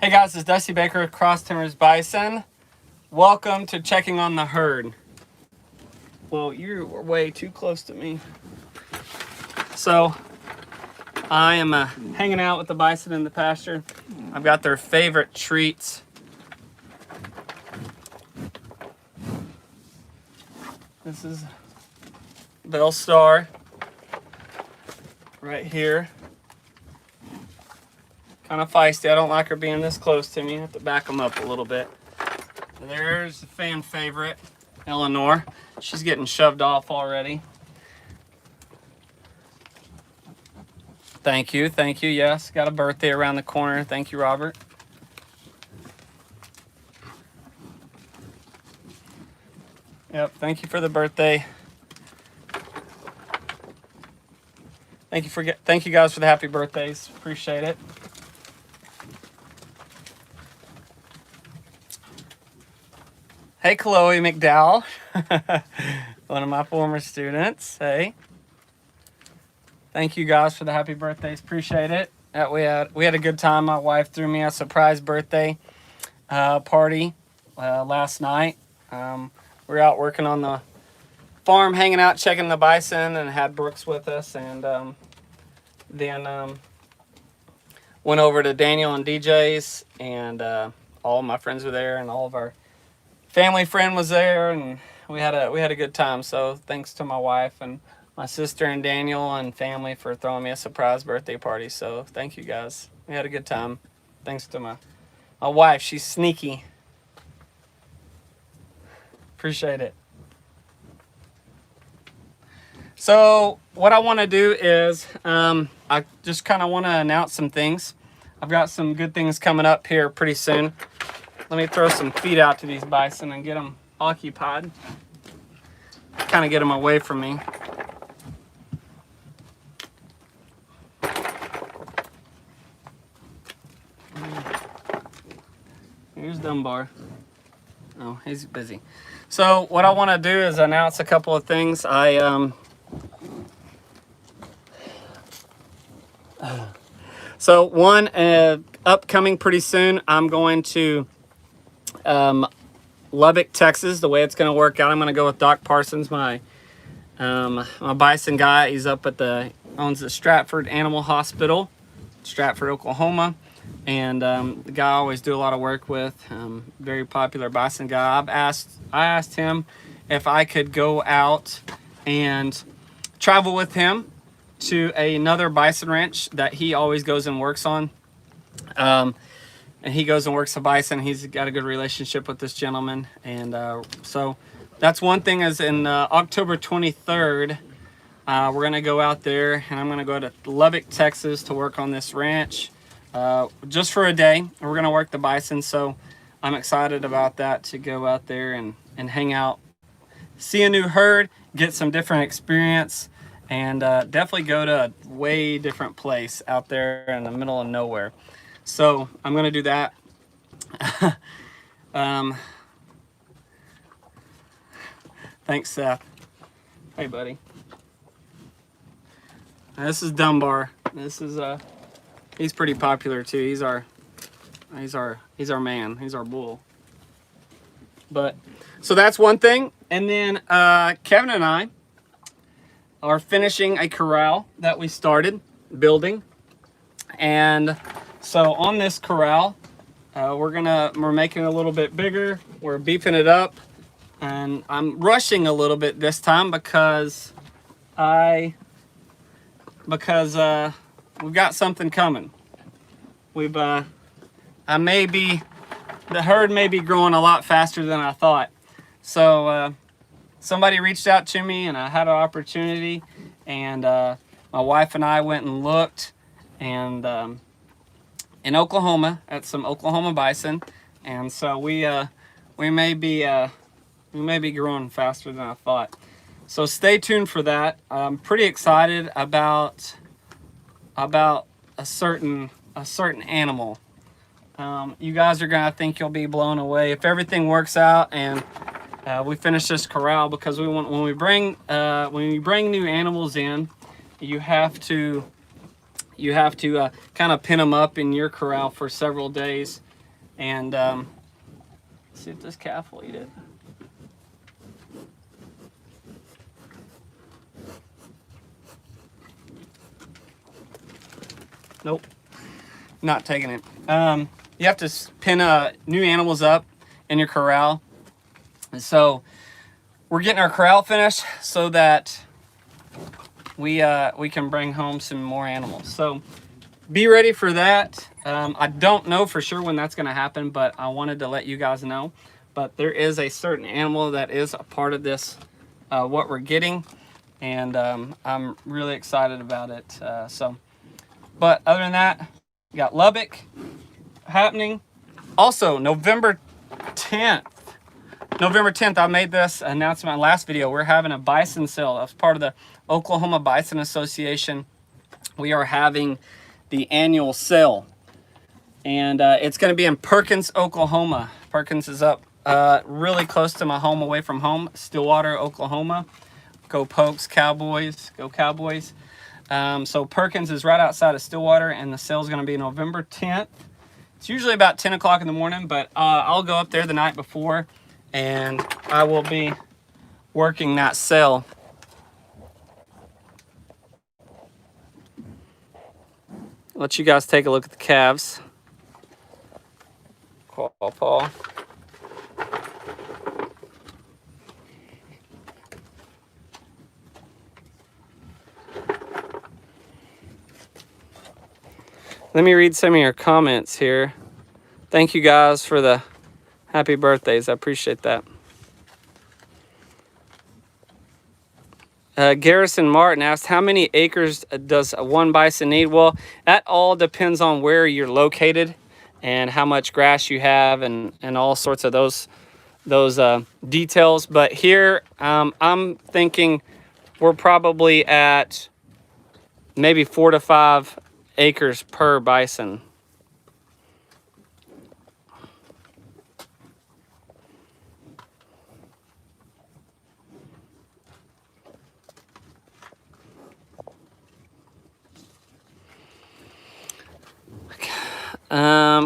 Hey guys, it's Dusty Baker with Cross Timbers Bison. Welcome to checking on the herd. Well, you were way too close to me. So, I am hanging out with the bison in the pasture. I've got their favorite treats. This is Bell Star right here. Kind of feisty. I don't like her being this close to me. I have to back them up a little bit. There's the fan favorite, Eleanor. She's getting shoved off already. Thank you, thank you. Yes, got a birthday around the corner. Thank you, Robert. Yep, thank you for the birthday. Thank you guys for the happy birthdays. Appreciate it. Hey, Chloe McDowell, one of my former students. Hey, thank you guys for the happy birthdays. Appreciate it. We had a good time. My wife threw me a surprise birthday party last night. We were out working on the farm, hanging out, checking the bison, and had Brooks with us. And then went over to Daniel and DJ's, and all of my friends were there, and all of our family friend was there, and we had a good time. So thanks to my wife and my sister and Daniel and family for throwing me a surprise birthday party. So thank you guys. We had a good time. Thanks to my wife. She's sneaky. Appreciate it. So what I want to do is I just kind of want to announce some things. I've got some good things coming up here pretty soon. Let me throw some feed out to these bison and get them occupied. Kind of get them away from me. Here's Dunbar. Oh, he's busy. So what I want to do is announce a couple of things. So one, upcoming pretty soon, I'm going to Lubbock, Texas. The way it's going to work out, I'm going to go with Doc Parsons, my bison guy. He's up at owns the Stratford Animal Hospital, Stratford, Oklahoma. And the guy I always do a lot of work with, very popular bison guy. I asked him if I could go out and travel with him to another bison ranch that he always goes and works on. And he goes and works the bison. He's got a good relationship with this gentleman. And so that's one thing. Is in October 23rd, we're going to go out there, and I'm going to go to Lubbock, Texas to work on this ranch just for a day. We're going to work the bison. So I'm excited about that, to go out there and hang out, see a new herd, get some different experience, and definitely go to a way different place out there in the middle of nowhere. So I'm going to do that. Thanks, Seth. Hey, buddy. This is Dunbar. This is he's pretty popular too. He's our man. He's our bull. But so that's one thing. And then Kevin and I are finishing a corral that we started building. And so on this corral, we're making it a little bit bigger. We're beefing it up, and I'm rushing a little bit this time because we've got something coming. The herd may be growing a lot faster than I thought. So somebody reached out to me, and I had an opportunity, and my wife and I went and looked, and in Oklahoma at some Oklahoma bison, and so we may be growing faster than I thought. So stay tuned for that. I'm pretty excited about a certain animal. You guys are gonna think you'll be blown away if everything works out and we finish this corral, because when we bring new animals in, you have to kind of pin them up in your corral for several days And see if this calf will eat it. Nope, not taking it. You have to pin new animals up in your corral. And so we're getting our corral finished so that we can bring home some more animals. So be ready for that. I don't know for sure when that's going to happen, but I wanted to let you guys know. But there is a certain animal that is a part of this, what we're getting, and I'm really excited about it. But other than that, we got Lubbock happening. Also, November 10th. November 10th, I made this announcement in my last video. We're having a bison sale. As part of the Oklahoma Bison Association, we are having the annual sale. And it's going to be in Perkins, Oklahoma. Perkins is up really close to my home, away from home, Stillwater, Oklahoma. Go Pokes, Cowboys, go Cowboys. So Perkins is right outside of Stillwater, and the sale is going to be November 10th. It's usually about 10 o'clock in the morning, but I'll go up there the night before, and I will be working that sale. Let you guys take a look at the calves. Paw. Let me read some of your comments here. Thank you guys for the happy birthdays. I appreciate that. Garrison Martin asked, how many acres does one bison need? Well, that all depends on where you're located and how much grass you have and all sorts of those details. But here, I'm thinking we're probably at maybe 4 to 5 acres per bison.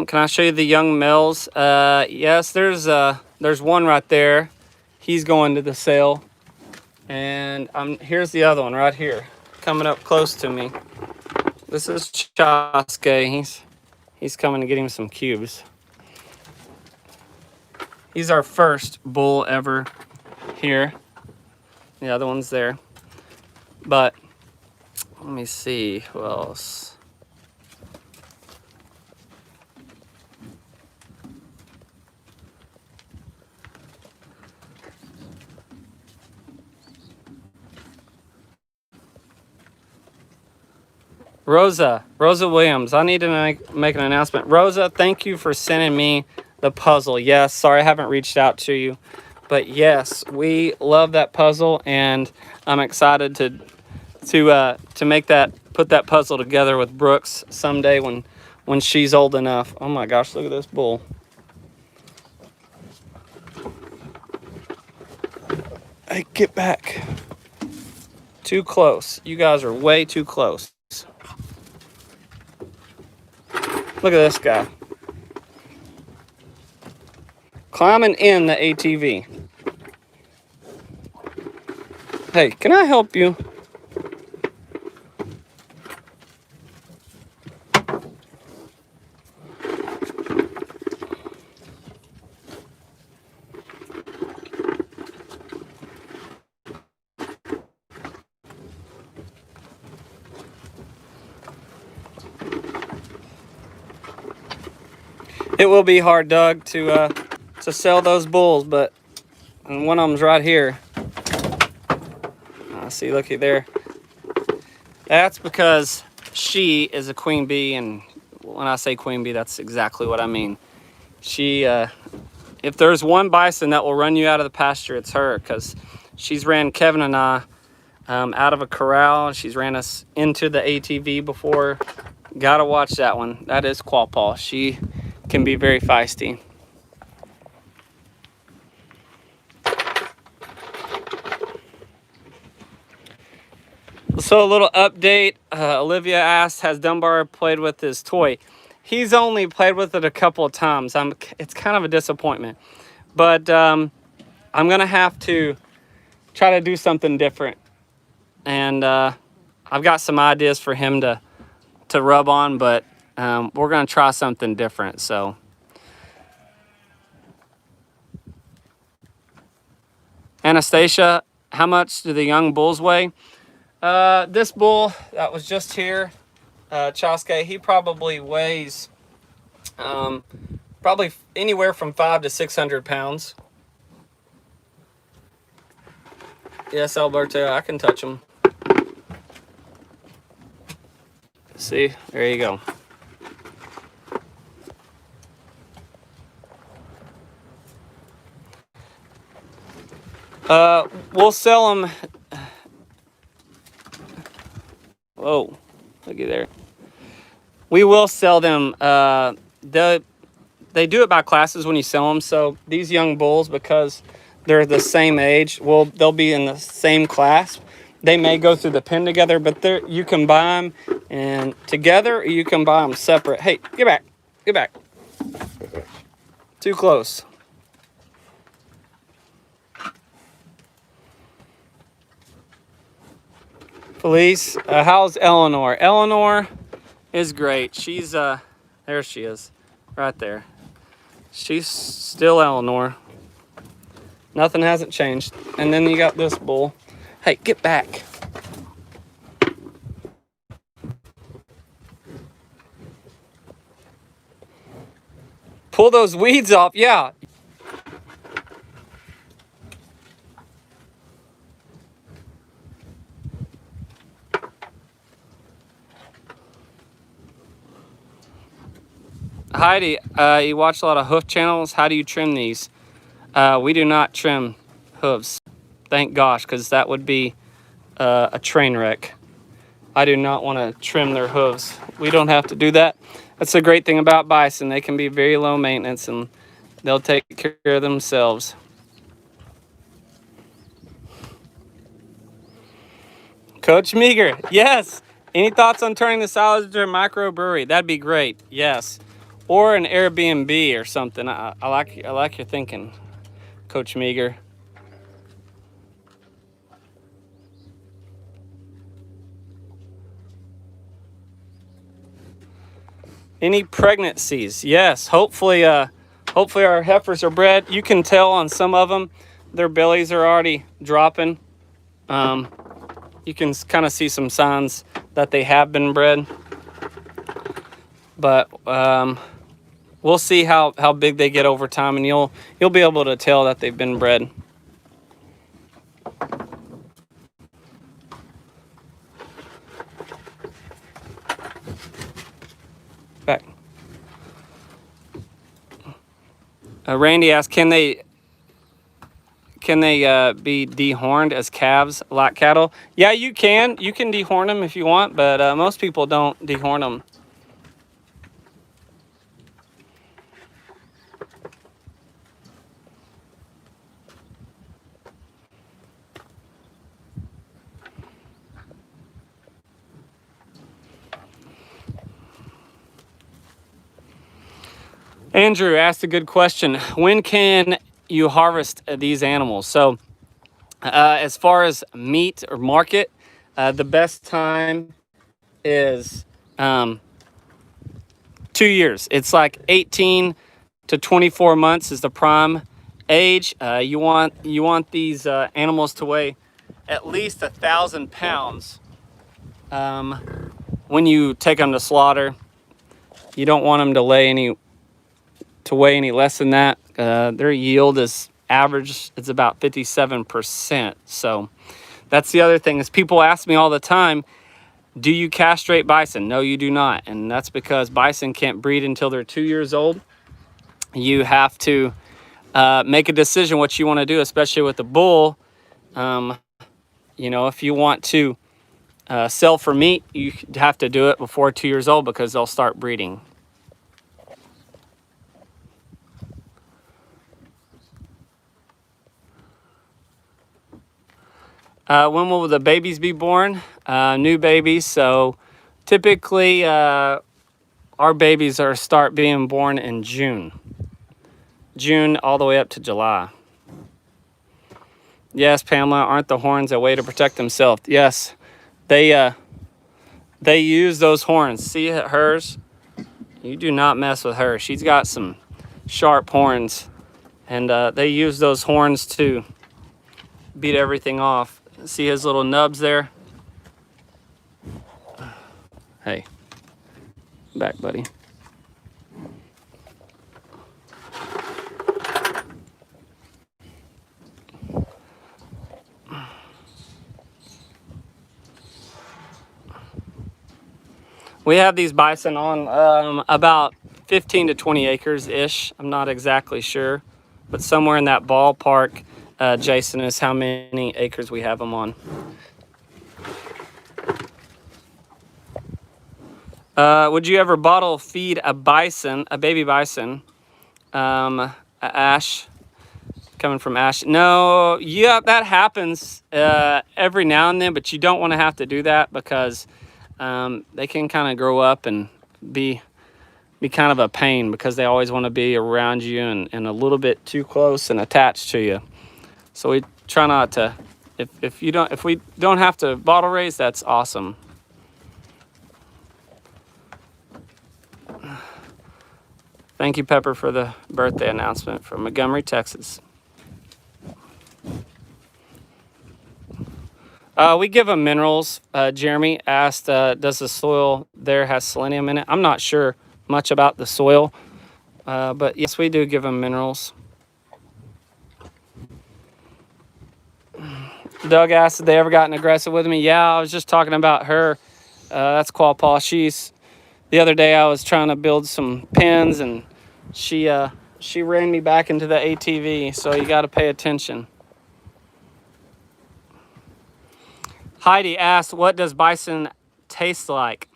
Can I show you the young males? Yes, there's one right there. He's going to the sale. And here's the other one right here, coming up close to me. This is Chaske. He's coming to get him some cubes. He's our first bull ever here. The other one's there. But let me see who else. Rosa Williams, I need to make an announcement. Rosa, thank you for sending me the puzzle. Yes, sorry I haven't reached out to you, but yes, we love that puzzle, and I'm excited to put that puzzle together with Brooks someday when she's old enough. Oh my gosh, look at this bull. Hey, get back. Too close. You guys are way too close. Look at this guy. Climbing in the ATV. Hey, can I help you? It will be hard, Doug, to sell those bulls, but one of them's right here. See, looky there. That's because she is a queen bee, and when I say queen bee, that's exactly what I mean. She, if there's one bison that will run you out of the pasture, it's her, because she's ran Kevin and I out of a corral. She's ran us into the ATV before. Gotta watch that one. That is Quapaw. She can be very feisty. So a little update. Olivia asked, has Dunbar played with his toy? he's only played with it a couple of times. It's kind of a disappointment, but I'm gonna have to try to do something different, and I've got some ideas for him to rub on, but we're gonna try something different. So Anastasia, how much do the young bulls weigh? This bull that was just here, Chaske, he probably weighs probably anywhere from 500 to 600 pounds. Yes, Alberto, I can touch him. See, there you go. We'll sell them. Whoa, looky there. We will sell them. They do it by classes when you sell them. So these young bulls, because they're the same age, they'll be in the same class. They may go through the pen together, but you can buy them and together, or you can buy them separate. Hey, get back, get back. Too close. Felice, how's Eleanor? Eleanor is great. She's there she is, right there. She's still Eleanor. Nothing hasn't changed. And then you got this bull. Hey, get back. Pull those weeds off. Yeah. Heidi, you watch a lot of hoof channels. How do you trim these? We do not trim hooves. Thank gosh, because that would be a train wreck. I do not want to trim their hooves. We don't have to do that. That's the great thing about bison. They can be very low maintenance and they'll take care of themselves. Coach Meager, yes. Any thoughts on turning the salads into a microbrewery? That'd be great. Yes, or an Airbnb or something. I like your thinking, Coach Meager. Any pregnancies? Yes. Hopefully our heifers are bred. You can tell on some of them, their bellies are already dropping. You can kind of see some signs that they have been bred. But we'll see how big they get over time, and you'll be able to tell that they've been bred. Back. Randy asked, can they be dehorned as calves like cattle? Yeah, you can. You can dehorn them if you want, but most people don't dehorn them. Andrew asked a good question. When can you harvest these animals? So as far as meat or market, the best time is 2 years. It's like 18 to 24 months is the prime age. You want these animals to weigh at least 1,000 pounds when you take them to slaughter. You don't want them to weigh any less than that. Their yield is average. It's about 57%. So that's the other thing is people ask me all the time, do you castrate bison? No, you do not. And that's because bison can't breed until they're 2 years old. You have to make a decision what you want to do, especially with the bull. You know, if you want to sell for meat, you have to do it before 2 years old because they'll start breeding. When will the babies be born? New babies. So typically our our babies start being born in June all the way up to July. Yes, Pamela, aren't the horns a way to protect themselves? Yes, they use those horns. See hers? You do not mess with her. She's got some sharp horns, and they use those horns to beat everything off. See his little nubs there? Hey, back, buddy. We have these bison on about 15 to 20 acres-ish. I'm not exactly sure, but somewhere in that ballpark, Jason, is how many acres we have them on. Would you ever bottle feed a bison, a baby bison? Ash, coming from Ash. No, yeah, that happens every now and then, but you don't want to have to do that because they can kind of grow up and be kind of a pain because they always want to be around you and a little bit too close and attached to you. So we try not to. If we don't have to bottle raise, that's awesome. Thank you, Pepper, for the birthday announcement from Montgomery, Texas. We give them minerals. Jeremy asked, does the soil there has selenium in it? I'm not sure much about the soil, but yes, we do give them minerals. Doug asked if they ever gotten aggressive with me. Yeah, I was just talking about her. That's Quapaw. The other day I was trying to build some pins and she ran me back into the ATV, so you got to pay attention. Heidi asked, what does bison taste like?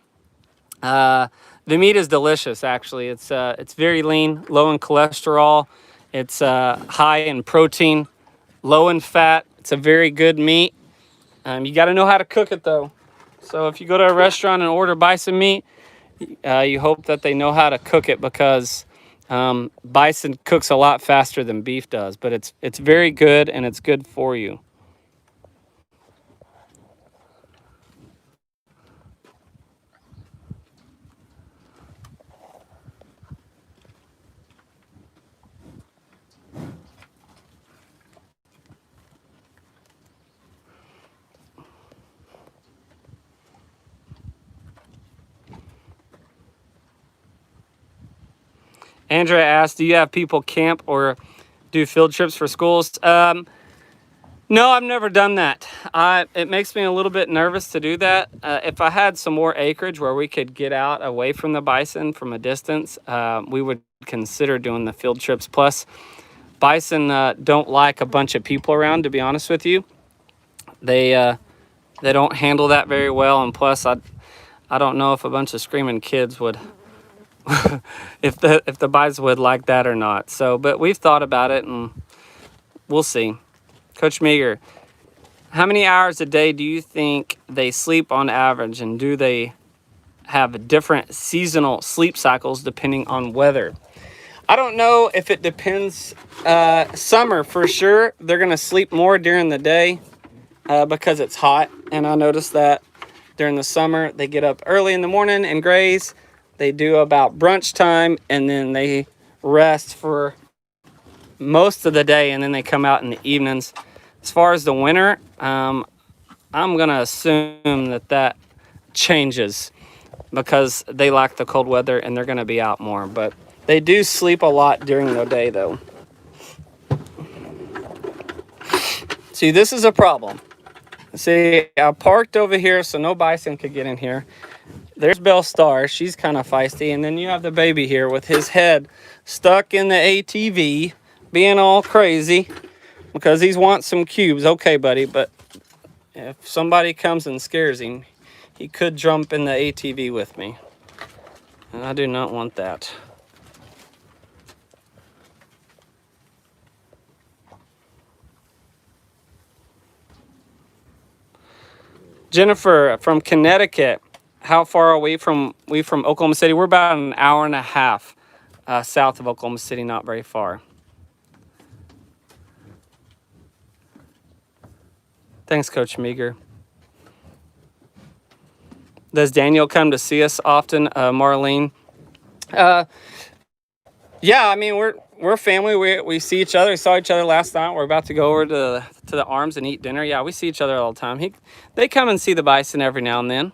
The meat is delicious, actually. It's very lean, low in cholesterol. It's high in protein, low in fat. It's a very good meat. You got to know how to cook it, though. So if you go to a restaurant and order bison meat, you hope that they know how to cook it because bison cooks a lot faster than beef does. But it's very good and it's good for you. Andrea asked, do you have people camp or do field trips for schools? No, I've never done that. It makes me a little bit nervous to do that. If I had some more acreage where we could get out away from the bison from a distance, we would consider doing the field trips. Plus, bison don't like a bunch of people around, to be honest with you. They don't handle that very well, and plus, I don't know if a bunch of screaming kids would... if the bison would like that or not. So, but we've thought about it and we'll see. Coach Meager, how many hours a day do you think they sleep on average, and do they have different seasonal sleep cycles depending on weather? I don't know if it depends. Summer for sure, they're gonna sleep more during the day because it's hot, and I noticed that during the summer they get up early in the morning and graze. They do about brunch time, and then they rest for most of the day, and then they come out in the evenings. As far as the winter, I'm going to assume that changes because they like the cold weather, and they're going to be out more. But they do sleep a lot during the day, though. See, this is a problem. See, I parked over here so no bison could get in here. There's Belle Star. She's kind of feisty. And then you have the baby here with his head stuck in the ATV, being all crazy because he's wants some cubes. Okay, buddy, but if somebody comes and scares him, he could jump in the ATV with me. And I do not want that. Jennifer from Connecticut. How far are we from Oklahoma City? We're about an hour and a half south of Oklahoma City, not very far. Thanks, Coach Meager. Does Daniel come to see us often, Marlene? Yeah, I mean we're family. We see each other. We saw each other last night. We're about to go over to the Arms and eat dinner. Yeah, we see each other all the time. They come and see the bison every now and then.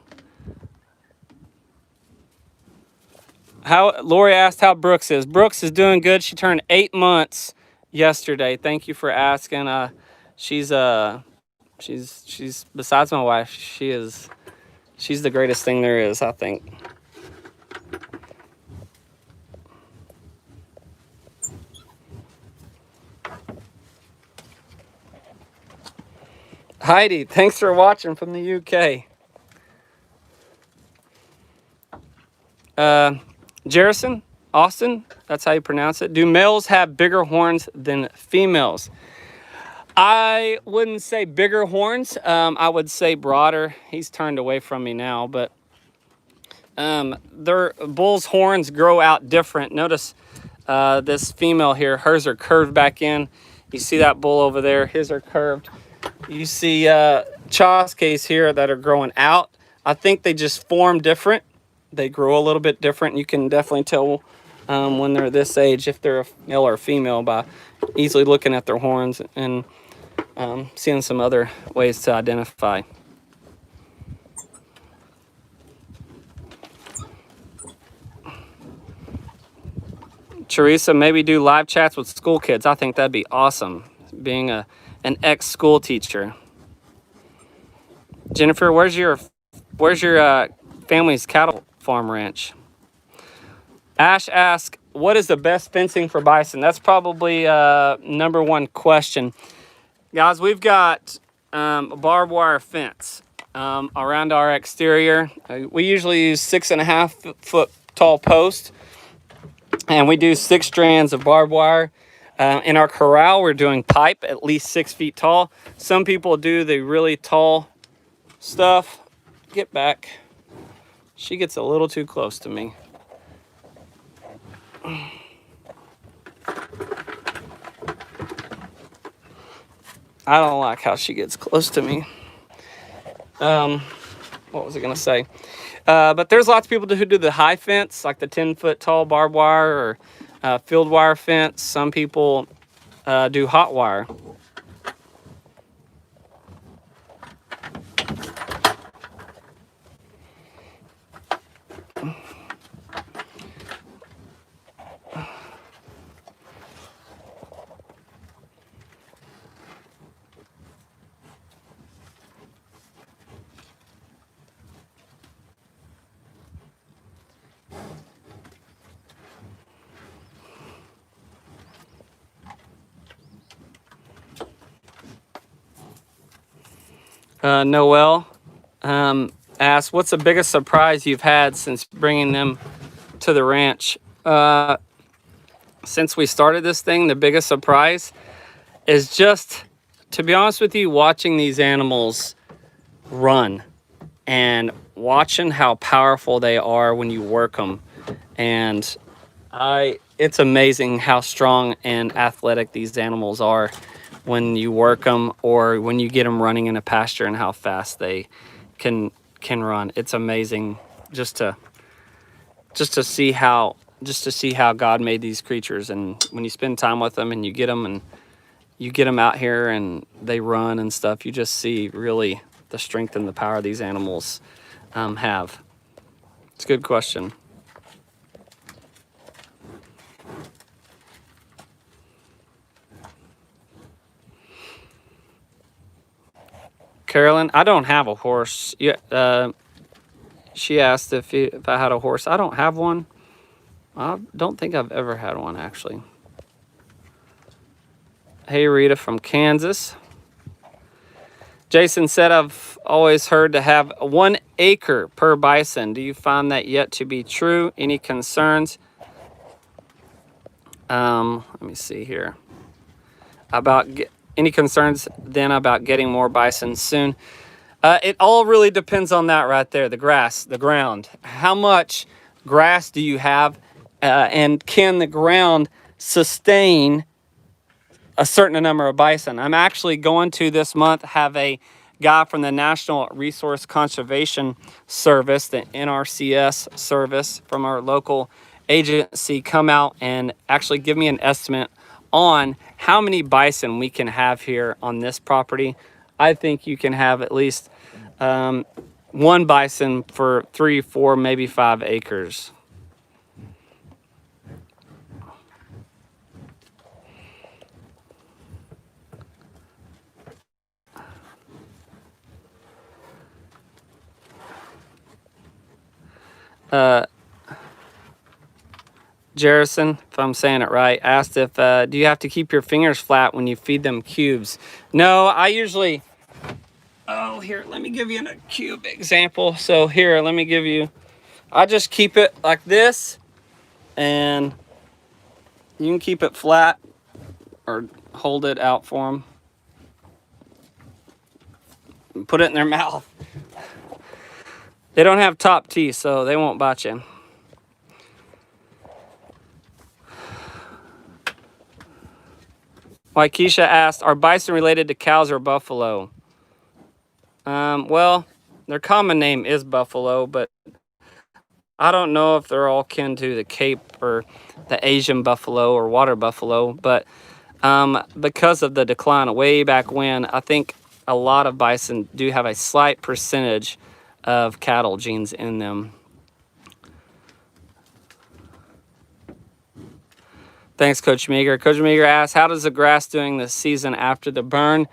Lori asked how Brooks is. Brooks is doing good. She turned 8 months yesterday. Thank you for asking. She's besides my wife, she's the greatest thing there is, I think. Heidi, thanks for watching from the UK. Jerison, Austin, that's how you pronounce it. Do males have bigger horns than females? I wouldn't say bigger horns. I would say broader. He's turned away from me now, but their bull's horns grow out different. Notice this female here, hers are curved back in. You see that bull over there, his are curved. You see Chaske's here that are growing out. I think they just form different. They grow a little bit different. You can definitely tell when they're this age if they're a male or a female by easily looking at their horns and seeing some other ways to identify. Teresa, maybe do live chats with school kids. I think that'd be awesome, being an ex-school teacher. Jennifer, where's your family's cattle farm ranch? Ash asks, what is the best fencing for bison? That's probably #1 question. Guys, we've got a barbed wire fence around our exterior. We usually use 6.5 foot tall posts, and we do 6 strands of barbed wire. In our corral, we're doing pipe at least 6 feet tall. Some people do the really tall stuff. Get back. She gets a little too close to me. I don't like how she gets close to me. What was I gonna say? But there's lots of people who do the high fence, like the 10-foot tall barbed wire or field wire fence. Some people do hot wire. Noel asks, what's the biggest surprise you've had since bringing them to the ranch? Since we started this thing, the biggest surprise is just, to be honest with you, watching these animals run and watching how powerful they are when you work them. And it's amazing how strong and athletic these animals are when you work them or when you get them running in a pasture, and how fast they can run. It's amazing just to see how God made these creatures. And when you spend time with them and you get them out here and they run and stuff, you just see really the strength and the power these animals have. It's a good question. Carolyn, I don't have a horse. She asked if I had a horse. I don't have one. I don't think I've ever had one, actually. Hey, Rita from Kansas. Jason said, I've always heard to have 1 acre per bison. Do you find that yet to be true? Any concerns? Let me see here. Any concerns then about getting more bison soon? It all really depends on that right there, the grass, the ground. How much grass do you have, and can the ground sustain a certain number of bison? I'm actually going to this month have a guy from the National Resource Conservation Service, the NRCS service from our local agency, come out and actually give me an estimate on how many bison we can have here on this property. I think you can have at least one bison for 3, 4, maybe 5 acres. Jerison, if I'm saying it right, asked if, do you have to keep your fingers flat when you feed them cubes? No, I usually, oh, here, let me give you a cube example. So here, let me give you, I just keep it like this, and you can keep it flat or hold it out for them. And put it in their mouth. They don't have top teeth, so they won't bite you. Waikisha asked, are bison related to cows or buffalo? Well, their common name is buffalo, but I don't know if they're all kin to the Cape or the Asian buffalo or water buffalo, but because of the decline way back when, I think a lot of bison do have a slight percentage of cattle genes in them. Thanks, Coach Meager. Coach Meager asked, how does the grass doing this season after the burn?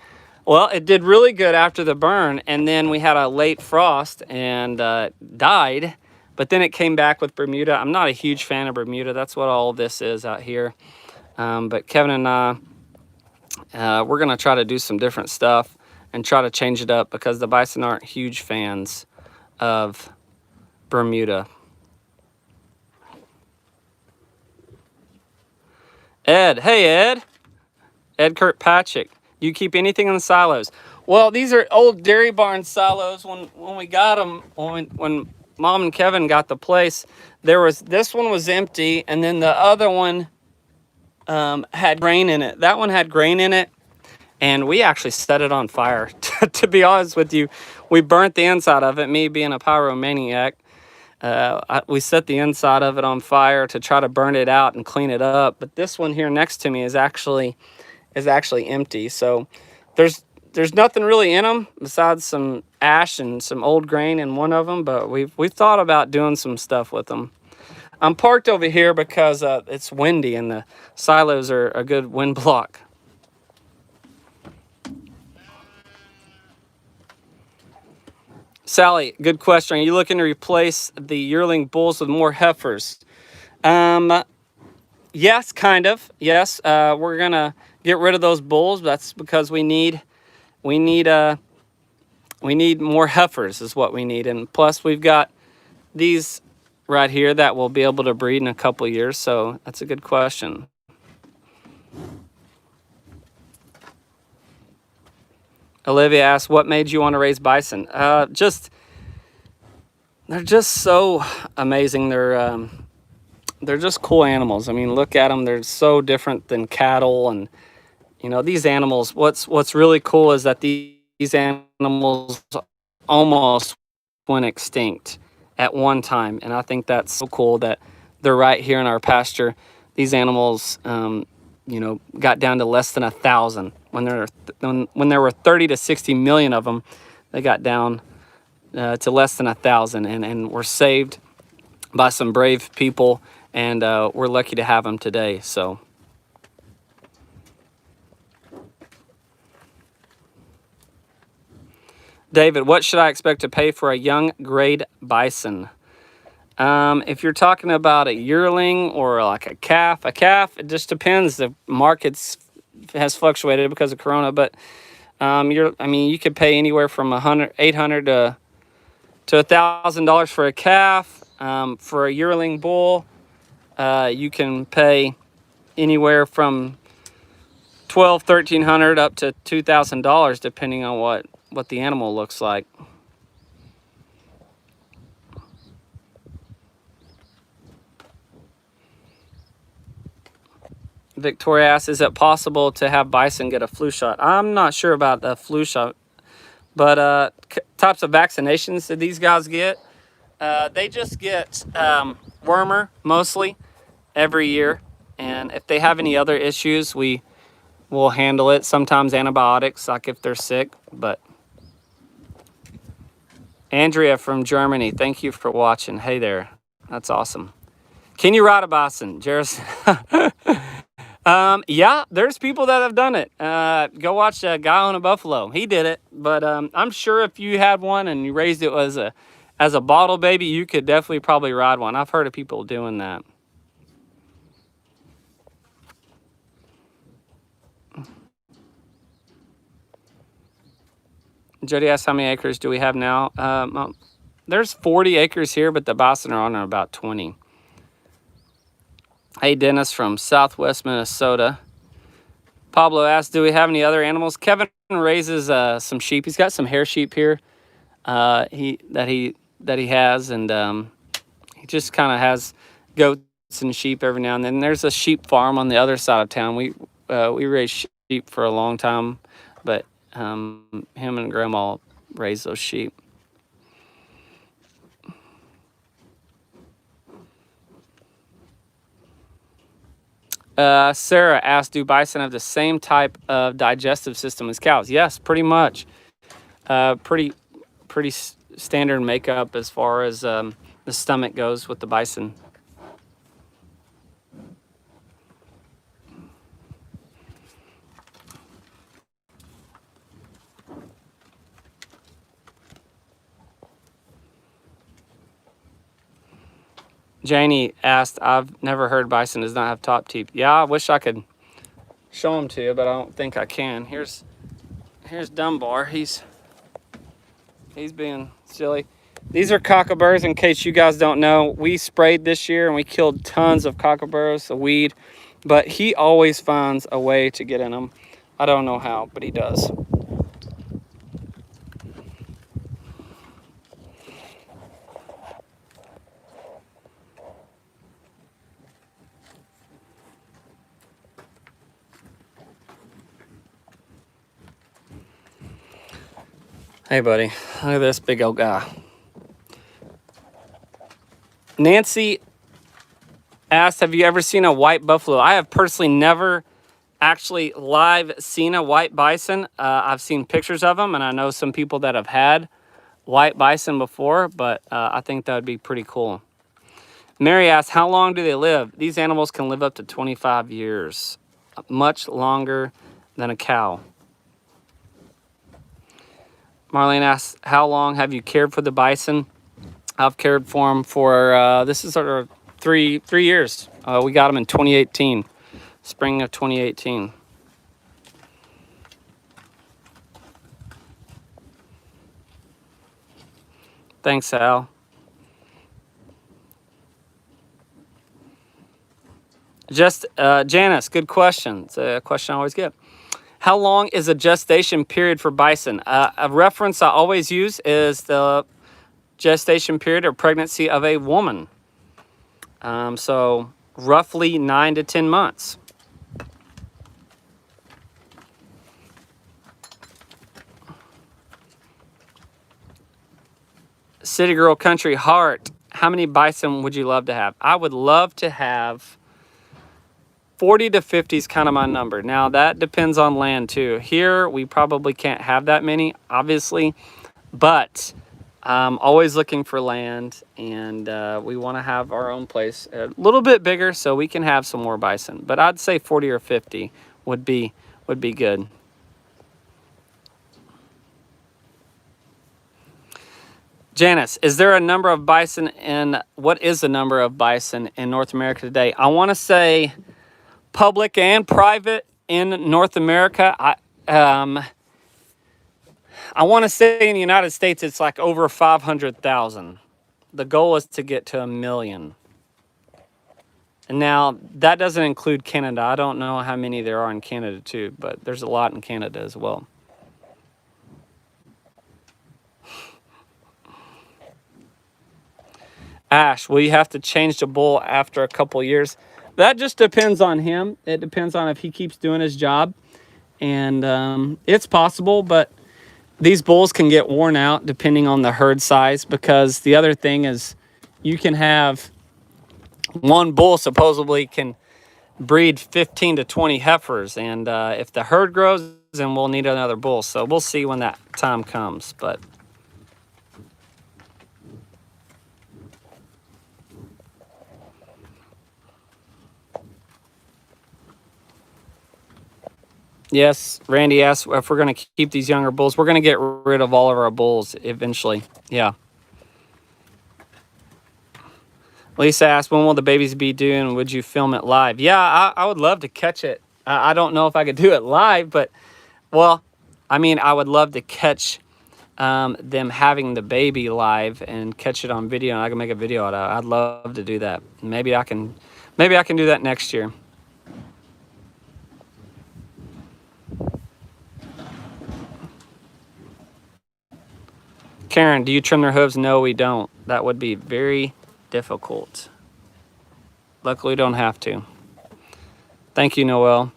Well, it did really good after the burn, and then we had a late frost and died, but then it came back with Bermuda. I'm not a huge fan of Bermuda. That's what all this is out here. But Kevin and I, we're going to try to do some different stuff and try to change it up because the bison aren't huge fans of Bermuda. Ed, hey Ed. Ed Kirkpatrick, do you keep anything in the silos? Well, these are old dairy barn silos. When we got them, when Mom and Kevin got the place, this one was empty, and then the other one had grain in it. That one had grain in it, and we actually set it on fire. To be honest with you, we burnt the inside of it, me being a pyromaniac. We set the inside of it on fire to try to burn it out and clean it up. But this one here next to me is actually empty. So there's nothing really in them besides some ash and some old grain in one of them. But we've thought about doing some stuff with them. I'm parked over here because it's windy and the silos are a good wind block. Sally, good question. Are you looking to replace the yearling bulls with more heifers? Yes, kind of. Yes, we're gonna get rid of those bulls. That's because we need more heifers is what we need. And plus we've got these right here that will be able to breed in a couple years. So that's a good question. Olivia asked, what made you want to raise bison? They're just so amazing. They're just cool animals. I mean, look at them. They're so different than cattle. And, you know, these animals, what's really cool is that these animals almost went extinct at one time. And I think that's so cool that they're right here in our pasture. These animals, you know, got down to less than 1,000. When there were 30 to 60 million of them, they got down to less than 1,000, and were saved by some brave people, and we're lucky to have them today. So, David, what should I expect to pay for a young grade bison? If you're talking about a yearling or like a calf, it just depends. The markets has fluctuated because of Corona, but you could pay anywhere from $800 to $1,000 for a calf. For a yearling bull, you can pay anywhere from $1,200 to $1,300 up to $2,000, depending on what the animal looks like. Victoria asks, is it possible to have bison get a flu shot? I'm not sure about the flu shot, but types of vaccinations that these guys get, they just get wormer mostly every year. And if they have any other issues, we will handle it. Sometimes antibiotics, like if they're sick. But Andrea from Germany, thank you for watching. Hey there. That's awesome. Can you ride a bison, Jerison? Yeah, there's people that have done it. Go watch a guy on a buffalo. He did it. But I'm sure if you had one and you raised it as a bottle baby, you could definitely probably ride one. I've heard of people doing that. Jody asks, how many acres do we have now? There's 40 acres here, but the bison are on about 20. Hey, Dennis from Southwest Minnesota. Pablo asks, do we have any other animals? Kevin raises some sheep. He's got some hair sheep here that he has, and he just kind of has goats and sheep every now and then. There's a sheep farm on the other side of town. We raised sheep for a long time, but him and Grandma raised those sheep. Sarah asked, do bison have the same type of digestive system as cows? Yes, pretty much. Pretty standard makeup as far as the stomach goes with the bison. Janie asked, I've never heard bison does not have top teeth. Yeah, I wish I could show them to you, but I don't think I can. Here's Dunbar. He's being silly. These are cockaburrs, in case you guys don't know. We sprayed this year and we killed tons of cockaburrs, a weed, but he always finds a way to get in them. I don't know how, but he does. Hey, buddy, look at this big old guy. Nancy asked, have you ever seen a white buffalo? I have personally never actually live seen a white bison. I've seen pictures of them, and I know some people that have had white bison before, but I think that would be pretty cool. Mary asked, how long do they live? These animals can live up to 25 years, much longer than a cow. Marlene asks, how long have you cared for the bison? I've cared for them for, this is our 3 years. We got them in 2018, spring of 2018. Thanks, Al. Janice, good question. It's a question I always get. How long is a gestation period for bison? A reference I always use is the gestation period or pregnancy of a woman. So roughly 9 to 10 months. City Girl Country Heart, how many bison would you love to have? I would love to have 40 to 50 is kind of my number. Now, that depends on land, too. Here, we probably can't have that many, obviously. But I'm always looking for land, and we want to have our own place a little bit bigger so we can have some more bison. But I'd say 40 or 50 would be good. Janice, is there a number of bison what is the number of bison in North America today? I want to say public and private in North America. I want to say in the United States, it's like over 500,000. The goal is to get to 1 million. And now that doesn't include Canada. I don't know how many there are in Canada too, but there's a lot in Canada as well. Ash, will you have to change the bull after a couple years? That just depends on him. It depends on if he keeps doing his job. And it's possible, but these bulls can get worn out depending on the herd size, because the other thing is you can have one bull supposedly can breed 15 to 20 heifers. And if the herd grows, then we'll need another bull. So we'll see when that time comes. But yes, Randy asked if we're going to keep these younger bulls. We're going to get rid of all of our bulls eventually. Yeah. Lisa asked, when will the babies be due and would you film it live? Yeah, I would love to catch it. I don't know if I could do it live, but, well, I mean, I would love to catch them having the baby live and catch it on video, and I can make a video out of it. I'd love to do that. Maybe I can do that next year. Karen, do you trim their hooves? No, we don't. That would be very difficult. Luckily, we don't have to. Thank you, Noel.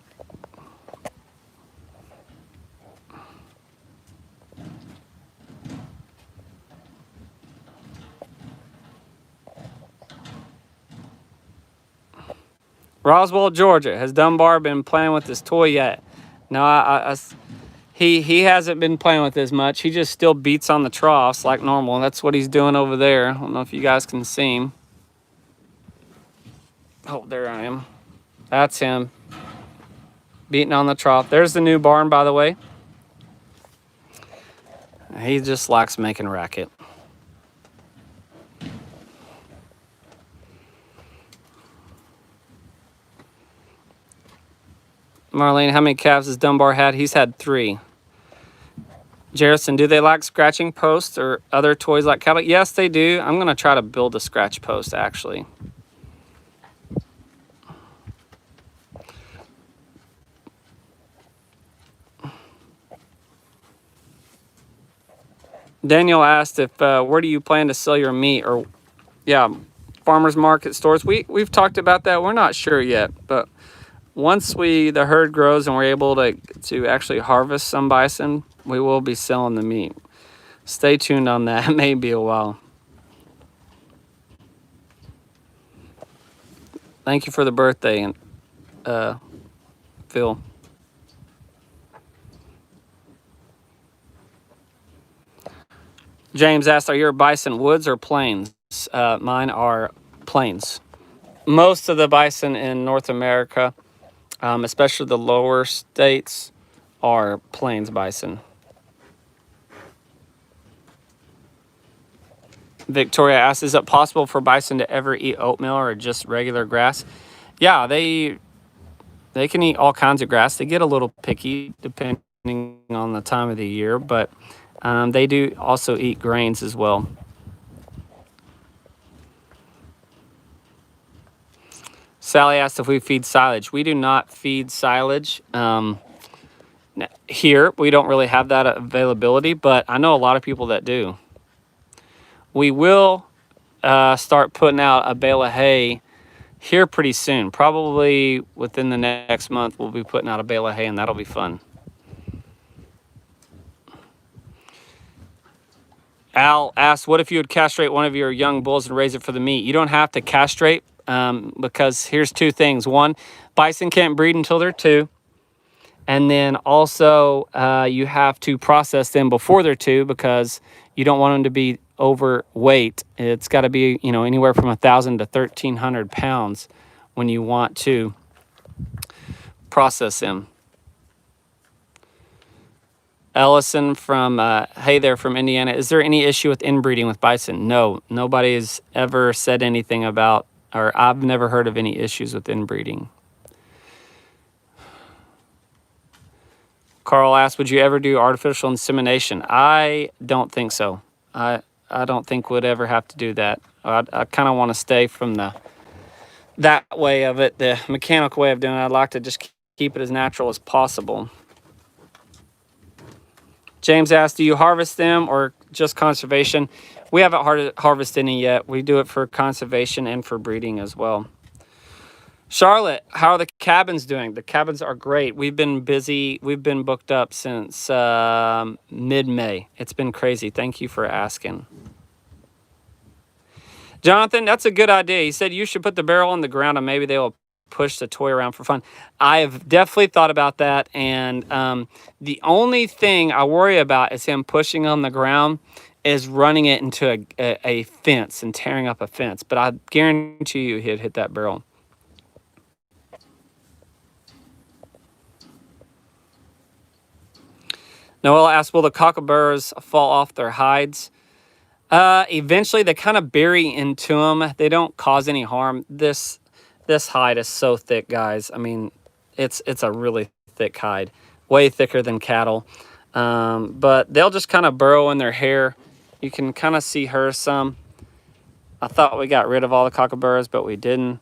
Roswell, Georgia. Has Dunbar been playing with this toy yet? No, he hasn't been playing with as much. He just still beats on the troughs like normal. That's what he's doing over there. I don't know if you guys can see him. Oh, there I am. That's him. Beating on the trough. There's the new barn, by the way. He just likes making racket. Marlene, how many calves has Dunbar had? He's had 3. Jerrison, do they like scratching posts or other toys like cattle? Yes, they do. I'm going to try to build a scratch post, actually. Daniel asked if where do you plan to sell your meat? Or, yeah, farmers market stores. We've talked about that. We're not sure yet, but once the herd grows and we're able to actually harvest some bison, we will be selling the meat. Stay tuned on that. It may be a while. Thank you for the birthday, Phil. James asked, are your bison woods or plains? Mine are plains. Most of the bison in North America, especially the lower states, are plains bison. Victoria asks, is it possible for bison to ever eat oatmeal or just regular grass? Yeah, they can eat all kinds of grass. They get a little picky depending on the time of the year, but they do also eat grains as well. Sally asked if we feed silage. We do not feed silage. Here, we don't really have that availability, but I know a lot of people that do. We will start putting out a bale of hay here pretty soon. Probably within the next month, we'll be putting out a bale of hay, and that'll be fun. Al asked, what if you would castrate one of your young bulls and raise it for the meat? You don't have to castrate because here's 2 things. One, bison can't breed until they're 2. And then also you have to process them before they're 2 because you don't want them to be overweight. It's got to be, anywhere from 1,000 to 1,300 pounds when you want to process them. Ellison from, hey there, from Indiana. Is there any issue with inbreeding with bison? No, nobody has ever said anything about, or I've never heard of any issues with inbreeding. Carl asked, would you ever do artificial insemination? I don't think so. I don't think we'd ever have to do that. I kind of want to stay from that way of it, the mechanical way of doing it. I'd like to just keep it as natural as possible. James asked, do you harvest them or just conservation? We haven't harvested any yet. We do it for conservation and for breeding as well. Charlotte, how are the cabins doing? The cabins are great. We've been busy. We've been booked up since mid-May. It's been crazy. Thank you for asking. Jonathan, that's a good idea. He said you should put the barrel on the ground and maybe they will push the toy around for fun. I have definitely thought about that, and the only thing I worry about is him pushing on the ground is running it into a fence and tearing up a fence. But I guarantee you he'd hit that barrel. Noel asked, will the kookaburras fall off their hides? Eventually, they kind of bury into them. They don't cause any harm. This hide is so thick, guys. I mean, it's a really thick hide, way thicker than cattle. But they'll just kind of burrow in their hair. You can kind of see her some. I thought we got rid of all the kookaburras, but we didn't.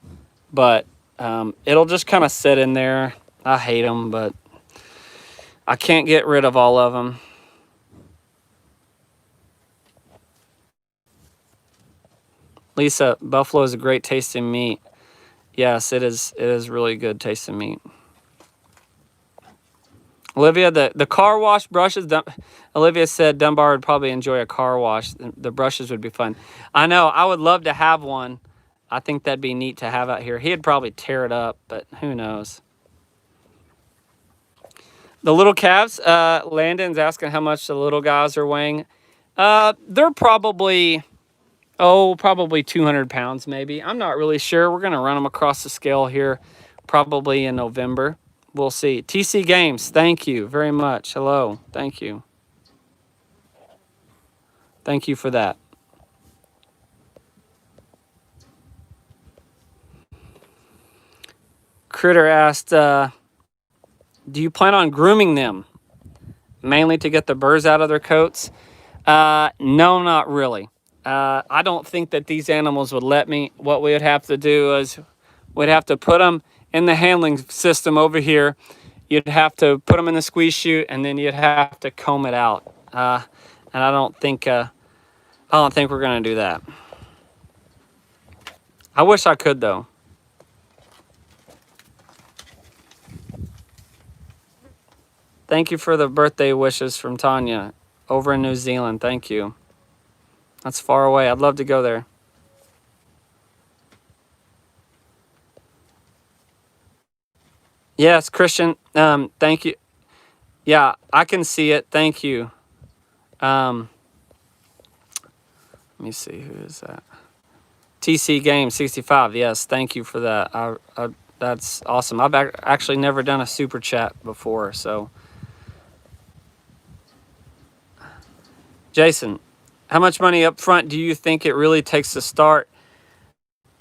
But it'll just kind of sit in there. I hate them, but I can't get rid of all of them. Lisa, buffalo is a great tasting meat. Yes, it is. It is really good tasting meat. Olivia, the car wash brushes. Olivia said Dunbar would probably enjoy a car wash. The brushes would be fun. I know. I would love to have one. I think that'd be neat to have out here. He'd probably tear it up, but who knows. The little calves. Landon's asking how much the little guys are weighing. They're probably 200 pounds maybe. I'm not really sure. We're going to run them across the scale here probably in November. We'll see. TC Games, thank you very much. Hello. Thank you. Thank you for that. Critter asked, do you plan on grooming them? Mainly to get the burrs out of their coats? No, not really. I don't think that these animals would let me. What we would have to do is we'd have to put them in the handling system over here. You'd have to put them in the squeeze chute, and then you'd have to comb it out. And I don't think we're gonna do that. I wish I could though. Thank you for the birthday wishes from Tanya over in New Zealand. Thank you. That's far away. I'd love to go there. Yes, Christian. Thank you. Yeah, I can see it. Thank you. Let me see, who is that? TC Game 65. Yes, thank you for that. That's awesome. I've actually never done a super chat before, so. Jason, how much money up front do you think it really takes to start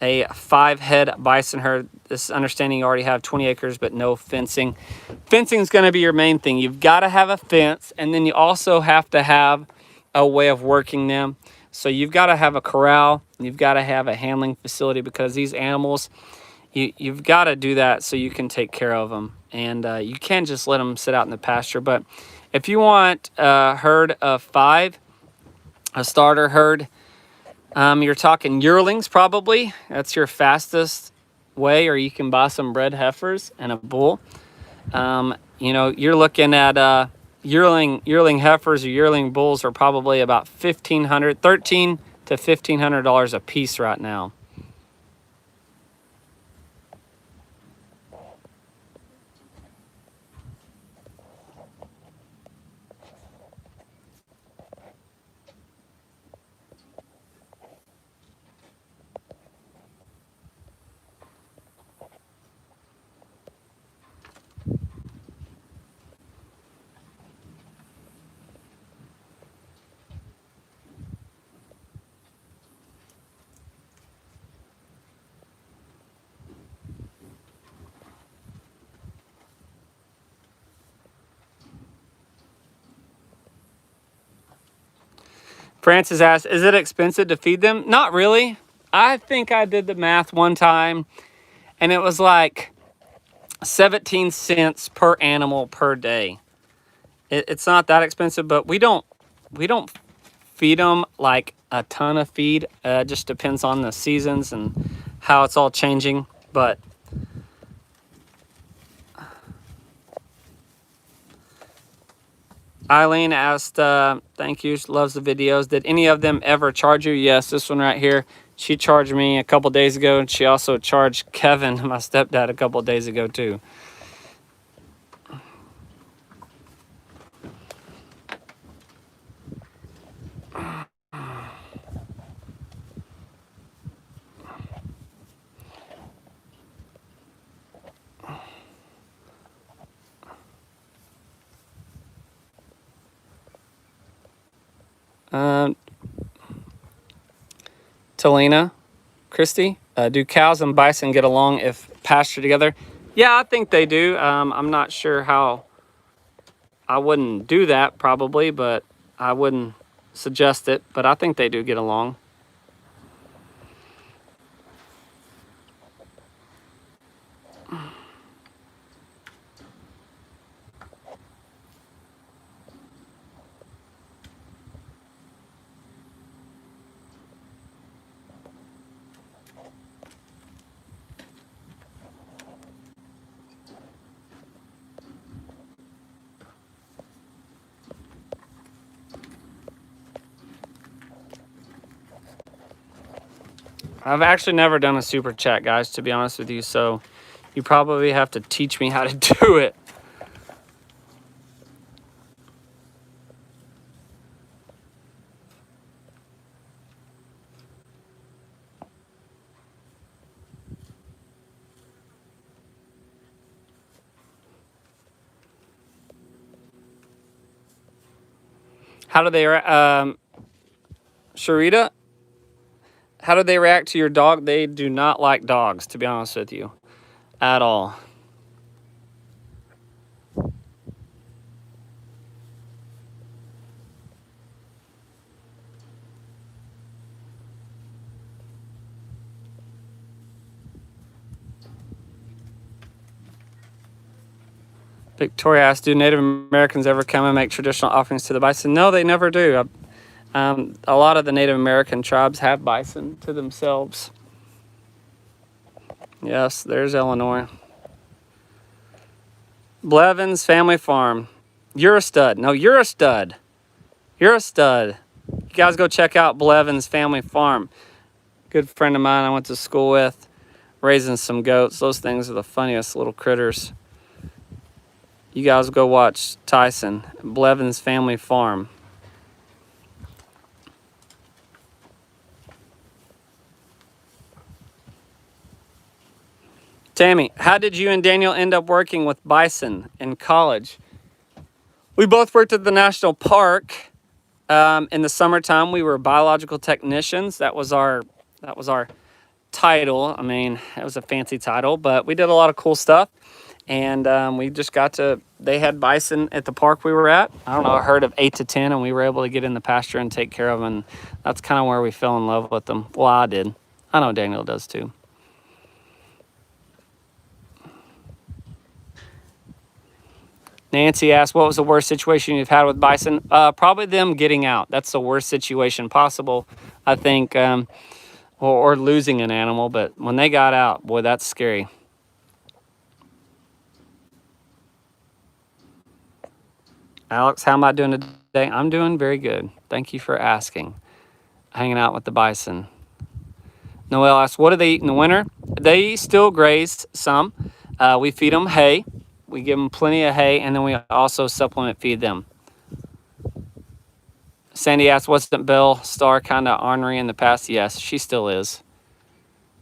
a 5-head bison herd? This understanding you already have 20 acres, but no fencing. Fencing is going to be your main thing. You've got to have a fence, and then you also have to have a way of working them. So you've got to have a corral. You've got to have a handling facility, because these animals, you've got to do that so you can take care of them. And you can't just let them sit out in the pasture. But if you want a herd of 5, a starter herd, you're talking yearlings probably. That's your fastest way, or you can buy some bred heifers and a bull. You know, you're looking at yearling heifers or yearling bulls are probably about $1,300 to $1,500 a piece right now. Francis asked, is it expensive to feed them? Not really. I think I did the math one time, and it was like 17 cents per animal per day. It's not that expensive, but we don't feed them like a ton of feed. It just depends on the seasons and how it's all changing. But Eileen asked, thank you, she loves the videos. Did any of them ever charge you? Yes, this one right here. She charged me a couple days ago, and she also charged Kevin, my stepdad, a couple days ago too. Talina, Christy, do cows and bison get along if pastured together? Yeah, I think they do. I'm not sure how. I wouldn't do that probably, but I wouldn't suggest it. But I think they do get along. I've actually never done a super chat, guys, to be honest with you, so you probably have to teach me how to do it. How do they, Sharita, how do they react to your dog? They do not like dogs, to be honest with you, at all. Victoria asked, do Native Americans ever come and make traditional offerings to the bison? No, they never do. A lot of the Native American tribes have bison to themselves. Yes, there's Illinois. Blevins Family Farm. You're a stud. No, you're a stud. You're a stud. You guys go check out Blevins Family Farm. Good friend of mine I went to school with, raising some goats. Those things are the funniest little critters. You guys go watch Tyson, Blevins Family Farm. Tammy, how did you and Daniel end up working with bison in college? We both worked at the national park. In the summertime, we were biological technicians. That was our title. I mean, it was a fancy title, but we did a lot of cool stuff. And we just got to, they had bison at the park we were at. I don't know, a herd of 8 to 10, and we were able to get in the pasture and take care of them. And that's kind of where we fell in love with them. Well, I did. I know Daniel does too. Nancy asked, what was the worst situation you've had with bison? Probably them getting out. That's the worst situation possible, I think, or losing an animal. But when they got out, boy, that's scary. Alex, how am I doing today? I'm doing very good. Thank you for asking. Hanging out with the bison. Noel asked, what do they eat in the winter? They still graze some. We feed them hay. We give them plenty of hay, and then we also supplement feed them. Sandy asked, wasn't Belle Starr kind of ornery in the past? Yes, she still is.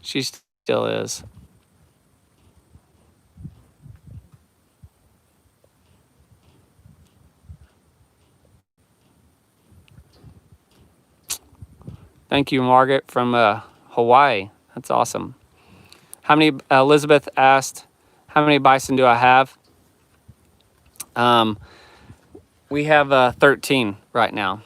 She still is. Thank you, Margaret, from Hawaii. That's awesome. How many, Elizabeth asked, how many bison do I have? We have 13 right now.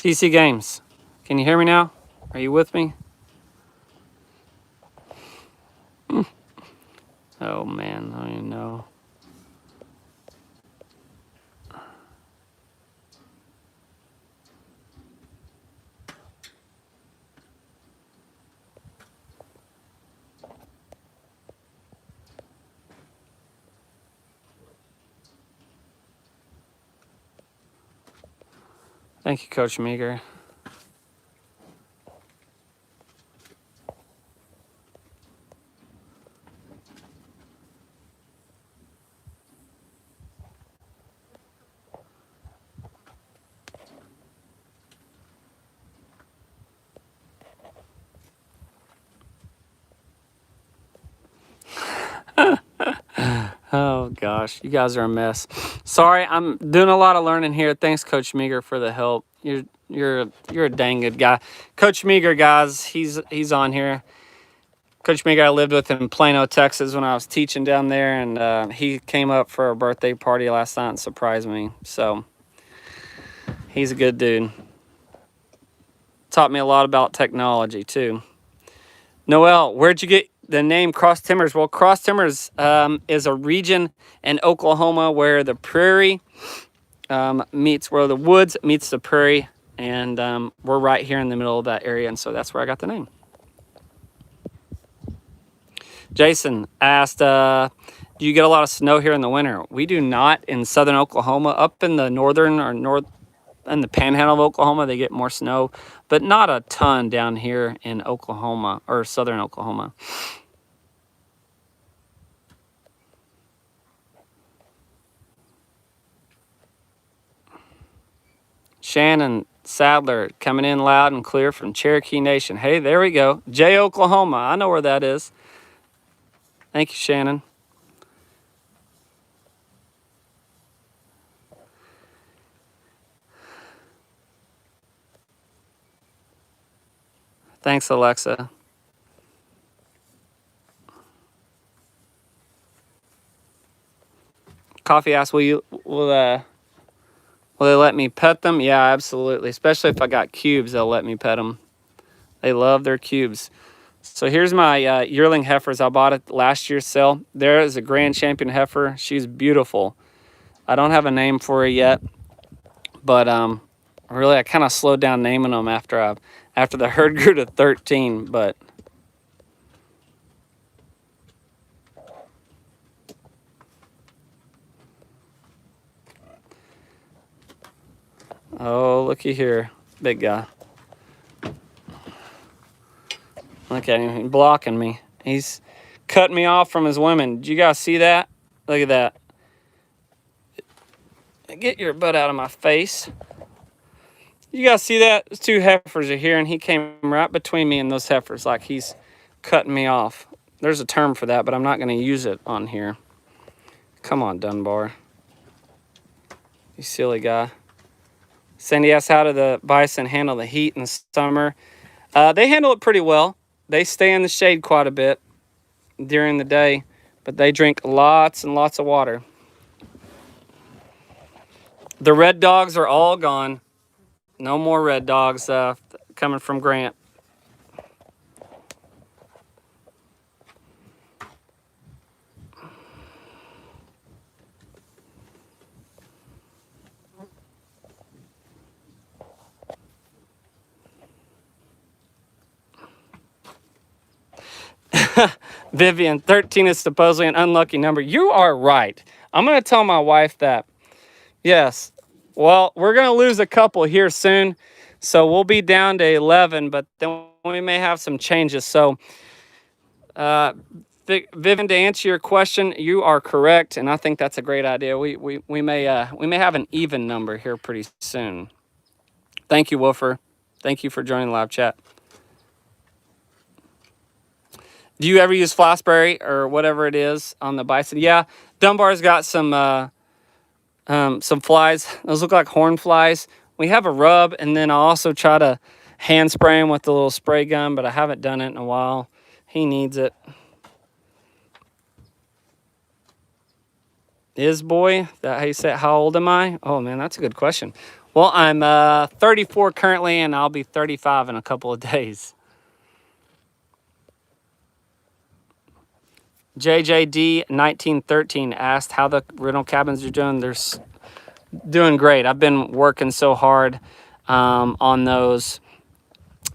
TC Games, can you hear me now? Are you with me? Oh man, I don't even know. Thank you, Coach Meager. Oh gosh, you guys are a mess. Sorry, I'm doing a lot of learning here. Thanks, Coach Meager, for the help. You're a dang good guy. Coach Meager, guys, he's on here. Coach Meager, I lived with him in Plano, Texas when I was teaching down there, and he came up for a birthday party last night and surprised me. So he's a good dude. Taught me a lot about technology too. Noel, where'd you get the name Cross Timbers? Well, Cross Timbers is a region in Oklahoma where the prairie meets, where the woods meets the prairie, and we're right here in the middle of that area, and so that's where I got the name. Jason asked, do you get a lot of snow here in the winter? We do not in southern Oklahoma. Up in the northern or north in the panhandle of Oklahoma, they get more snow, but not a ton down here in Oklahoma or southern Oklahoma. Shannon Sadler coming in loud and clear from Cherokee Nation. Hey, there we go. Jay, Oklahoma. I know where that is. Thank you, Shannon. Thanks, Alexa. Coffee asks, will they let me pet them? Yeah, absolutely. Especially if I got cubes, they'll let me pet them. They love their cubes. So here's my yearling heifers. I bought at last year's sale. There is a Grand Champion heifer. She's beautiful. I don't have a name for her yet, but really I kind of slowed down naming them after the herd grew to 13. But oh, looky here, big guy. Look at him, he's blocking me. He's cutting me off from his women. Did you guys see that? Look at that. Get your butt out of my face. You guys see that? Those two heifers are here, and he came right between me and those heifers like he's cutting me off. There's a term for that, but I'm not going to use it on here. Come on, Dunbar. You silly guy. Sandy asks, how do the bison handle the heat in the summer? They handle it pretty well. They stay in the shade quite a bit during the day, but they drink lots and lots of water. The red dogs are all gone. No more red dogs coming from Grant. Vivian, 13 is supposedly an unlucky number. You are right. I'm going to tell my wife that. Yes. Well, we're going to lose a couple here soon, so we'll be down to 11, but then we may have some changes. So, Vivian, to answer your question, you are correct, and I think that's a great idea. We may have an even number here pretty soon. Thank you, Woofer. Thank you for joining the live chat. Do you ever use Flossberry or whatever it is on the bison? Yeah, Dunbar's got some flies. Those look like horn flies. We have a rub, and then I also try to hand spray him with the little spray gun, but I haven't done it in a while. He needs it. Is boy, that how you say it? How old am I? Oh man, that's a good question. Well, I'm 34 currently, and I'll be 35 in a couple of days. JJD 1913 asked how the rental cabins are doing. They're doing great. I've been working so hard on those,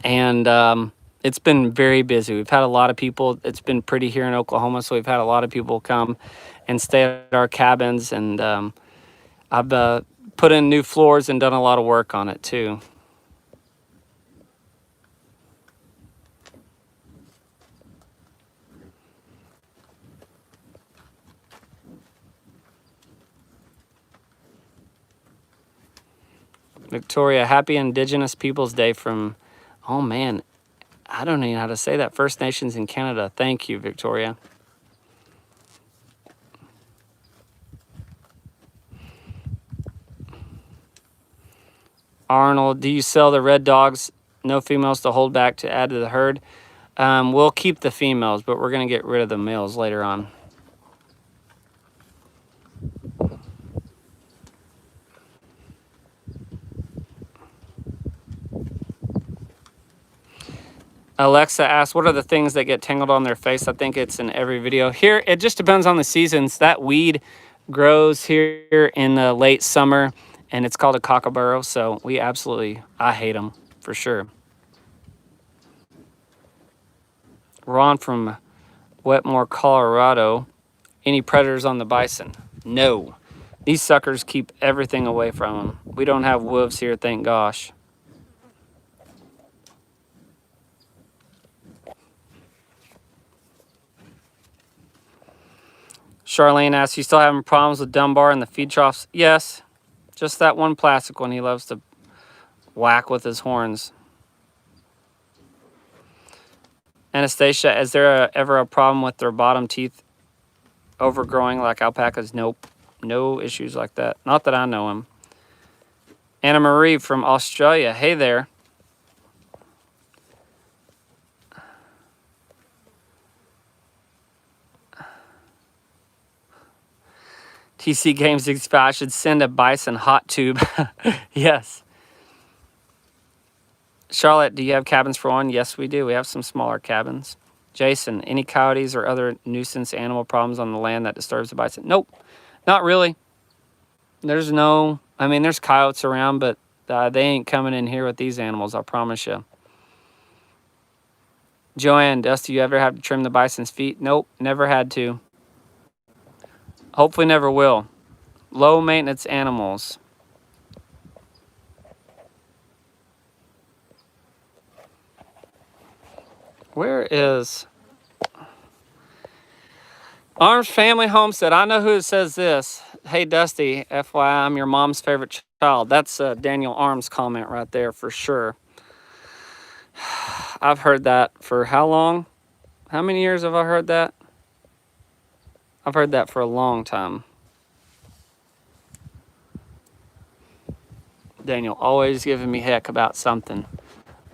and it's been very busy. We've had a lot of people. It's been pretty here in Oklahoma, so we've had a lot of people come and stay at our cabins, and I've put in new floors and done a lot of work on it too. Victoria, happy Indigenous Peoples Day from, oh man, I don't even know how to say that. First Nations in Canada. Thank you, Victoria. Arnold, do you sell the red dogs? No females to hold back to add to the herd? We'll keep the females, but we're going to get rid of the males later on. Alexa asks, what are the things that get tangled on their face? I think it's in every video. Here, it just depends on the seasons. That weed grows here in the late summer, and it's called a cockaburro, so I hate them for sure. Ron from Wetmore, Colorado. Any predators on the bison? No. These suckers keep everything away from them. We don't have wolves here, thank gosh. Charlene asks, you still having problems with Dunbar and the feed troughs? Yes. Just that one plastic one he loves to whack with his horns. Anastasia, is there ever a problem with their bottom teeth overgrowing like alpacas? Nope. No issues like that. Not that I know him. Anna Marie from Australia. Hey there. TC Games 65. I should send a bison hot tube. Yes. Charlotte, do you have cabins for one? Yes, we do. We have some smaller cabins. Jason, any coyotes or other nuisance animal problems on the land that disturbs the bison? Nope, not really. There's coyotes around, but they ain't coming in here with these animals, I promise you. Joanne, Dusty, you ever have to trim the bison's feet? Nope, never had to. Hopefully never will. Low maintenance animals. Where is Arms Family Homestead? I know who says this. Hey Dusty, FYI, I'm your mom's favorite child. That's Daniel Arms' comment right there for sure. I've heard that for how long? How many years have I heard that? I've heard that for a long time. Daniel always giving me heck about something.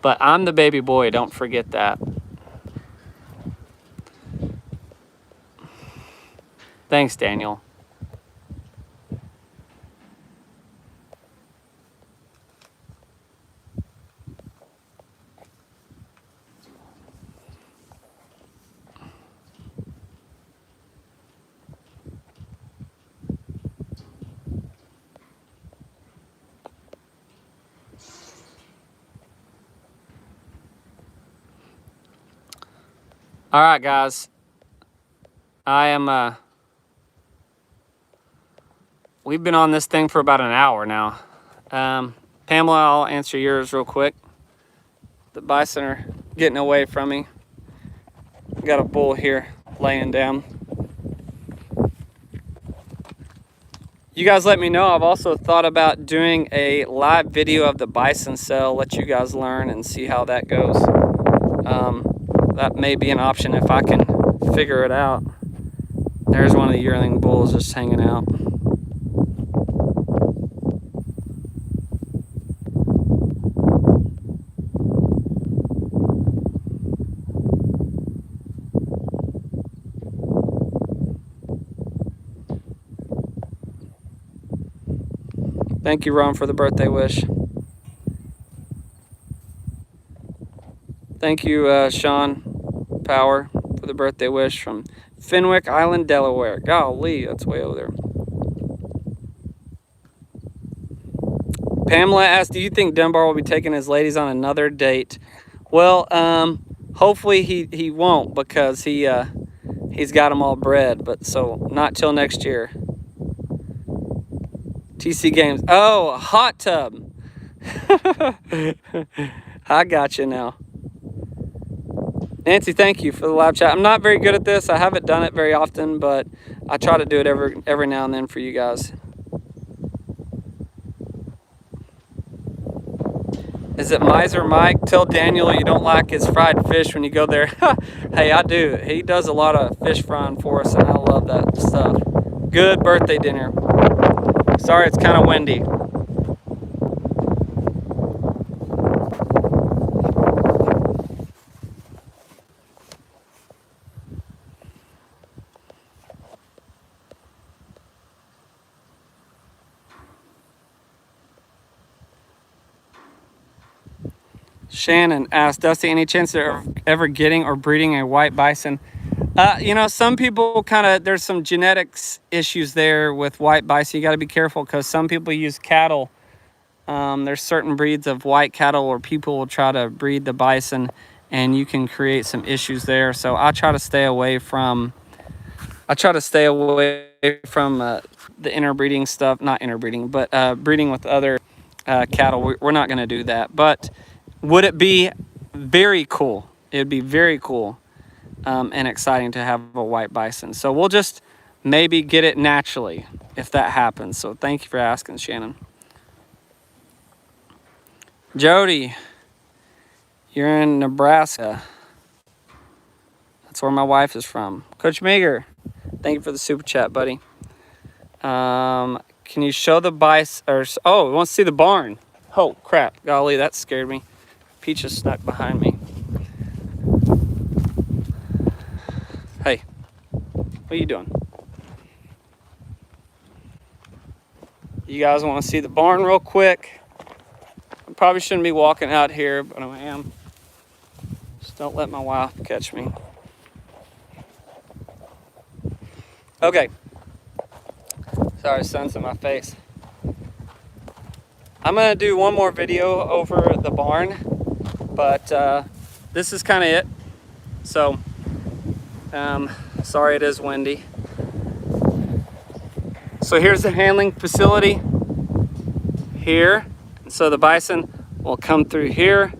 But I'm the baby boy, don't forget that. Thanks, Daniel. All right, guys. I am, we've been on this thing for about an hour now. Pamela, I'll answer yours real quick. The bison are getting away from me. Got a bull here laying down. You guys let me know. I've also thought about doing a live video of the bison cell, let you guys learn and see how that goes. That may be an option if I can figure it out. There's one of the yearling bulls just hanging out. Thank you, Ron, for the birthday wish. Thank you, Sean Power, for the birthday wish from Fenwick Island, Delaware. Golly, that's way over there. Pamela asked, do you think Dunbar will be taking his ladies on another date? Well, hopefully he won't, because he's got them all bred, but so not till next year. TC Games. Oh, a hot tub. I got you now. Nancy, thank you for the live chat. I'm not very good at this. I haven't done it very often, but I try to do it every now and then for you guys. Is it Miser Mike? Tell Daniel you don't like his fried fish when you go there. Hey, I do. He does a lot of fish frying for us, and I love that stuff. Good birthday dinner. Sorry, it's kind of windy. Shannon asked, Dusty, any chance of ever getting or breeding a white bison? You know, some people there's some genetics issues there with white bison. You got to be careful, because some people use cattle. There's certain breeds of white cattle where people will try to breed the bison, and you can create some issues there. So I try to stay away from the interbreeding stuff. Not interbreeding, but breeding with other cattle. We're not going to do that. But would it be very cool? It would be very cool and exciting to have a white bison. So we'll just maybe get it naturally if that happens. So thank you for asking, Shannon. Jody, you're in Nebraska. That's where my wife is from. Coach Meager, thank you for the super chat, buddy. Can you show the bison? Oh, we want to see the barn. Oh, crap. Golly, that scared me. Peach is stuck behind me. Hey, what are you doing? You guys want to see the barn real quick? I probably shouldn't be walking out here, but I am. Just don't let my wife catch me. Okay. Sorry, sun's in my face. I'm going to do one more video over the barn, but this is kind of it. So, sorry it is windy. So here's the handling facility here. So the bison will come through here.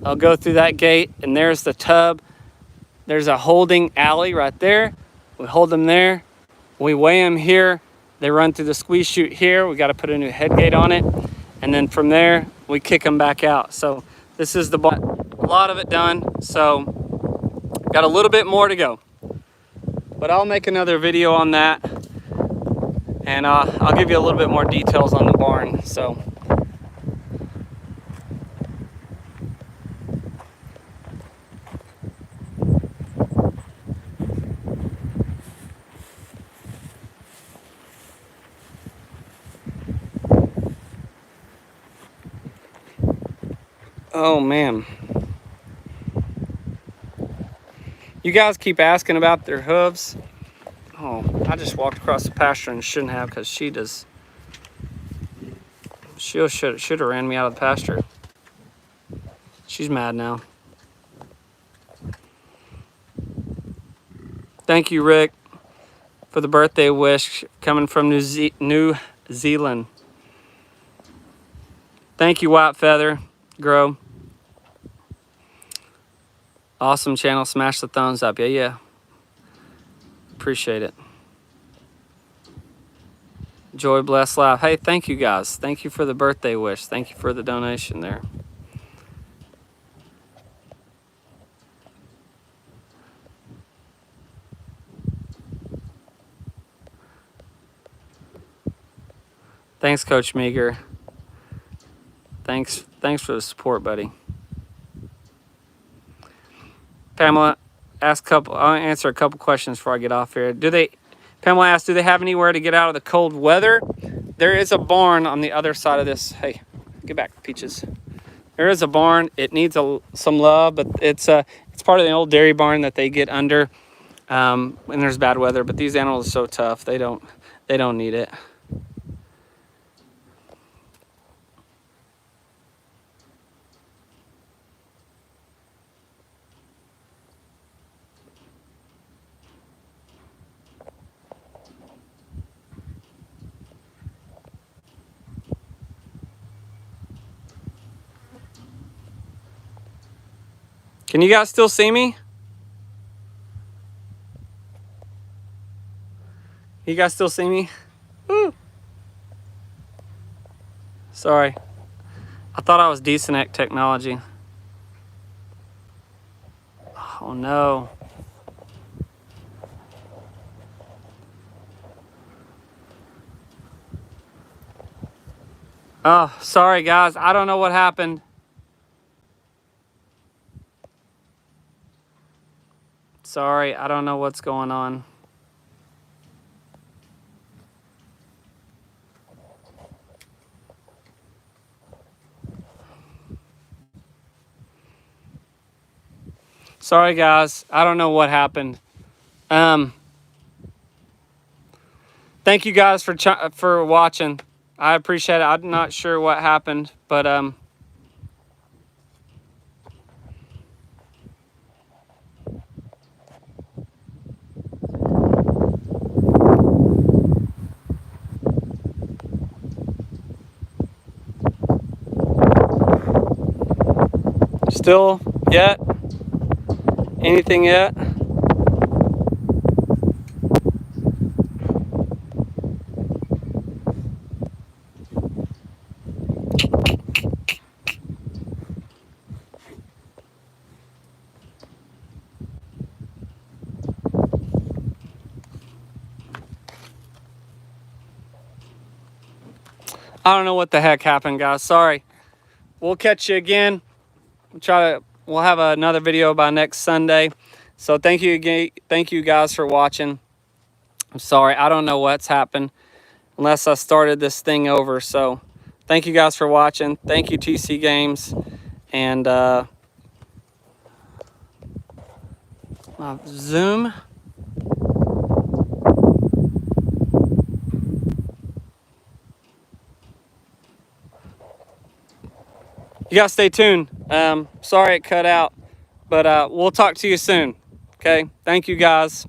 I'll go through that gate, and there's the tub. There's a holding alley right there. We hold them there. We weigh them here. They run through the squeeze chute here. We got to put a new head gate on it. And then from there, we kick them back out. So this is the barn. A lot of it done. So got a little bit more to go. But I'll make another video on that. And I'll give you a little bit more details on the barn. So. Oh man. You guys keep asking about their hooves. Oh, I just walked across the pasture and shouldn't have, because she should have ran me out of the pasture. She's mad now. Thank you, Rick, for the birthday wish coming from New Zealand. Thank you, White Feather Grow. Awesome channel. Smash the thumbs up. Yeah. Appreciate it. Joy, bless, laugh. Hey, thank you guys. Thank you for the birthday wish. Thank you for the donation there. Thanks, Coach Meager. Thanks for the support, buddy. Pamela, I'll answer a couple questions before I get off here. Pamela asked, do they have anywhere to get out of the cold weather? there is a barn on the other side of this. Hey, get back, Peaches. There is a barn. It needs some love, but it's part of the old dairy barn that they get under when there's bad weather. But these animals are so tough. They don't need it. Can you guys still see me? You guys still see me? Woo. Sorry. I thought I was decent at technology. Oh no. Oh, sorry guys. I don't know what happened. Sorry, I don't know what's going on. Sorry guys, I don't know what happened. Thank you guys for watching. I appreciate it. I'm not sure what happened, but still yet? Anything yet? I don't know what the heck happened, guys. Sorry. We'll catch you again. We'll have another video by next Sunday. So thank you guys for watching. I'm sorry, I don't know what's happened unless I started this thing over. So thank you guys for watching. Thank you, TC Games. And Zoom. You guys stay tuned. Sorry it cut out, but we'll talk to you soon. Okay, thank you guys.